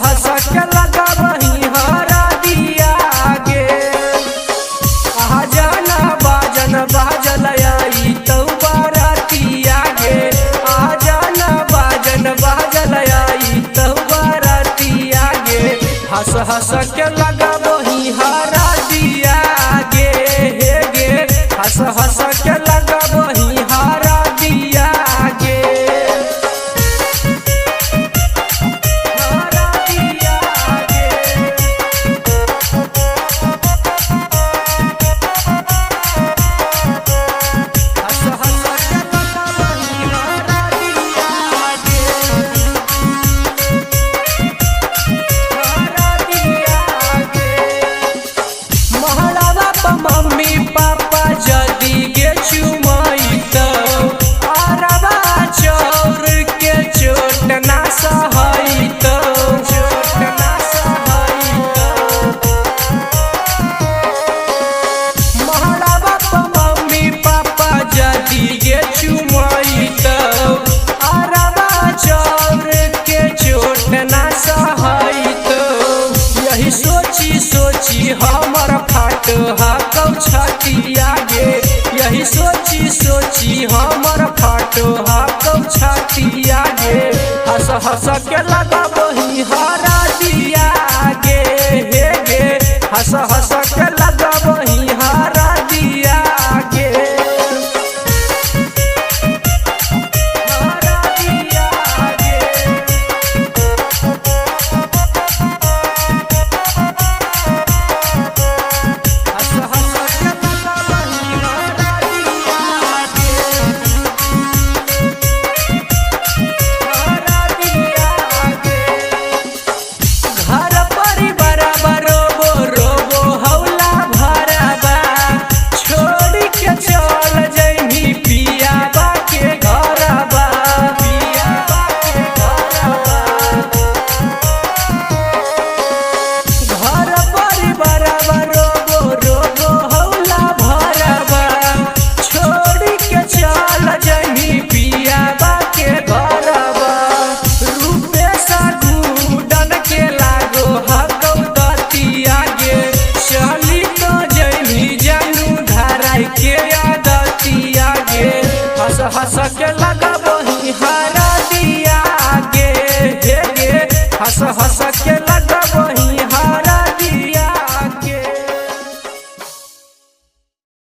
हंस के लगा वही हरा दिया गे। आ जाना बाजन बाजल आई तो बारातिया गे। आ जाना बाजन बाजल आई तो बारातिया गे। हंस हंस के लगा वही हरा दिया गे हे गे। हंस हंस के लगा वही हरा दिया गे। हरा दिया गे। हंस हंस के लगा वही हरा दिया गे। हरा दिया गे। महलावा प मम्मी पापा जदी गे चुमाई तो अरबा चौर के चोट ना सहई तो। चोट ना सहई तो। महलावा प मम्मी पापा जदी गे चुमाई तो अरबा चौर के चोट ना सहई तो। यही सोची सोची हमर फाट हाकौ छतिया गे। यही सोची सोची हमर फाट हाकौ छतिया गे। हंस हंस के लगा वही हर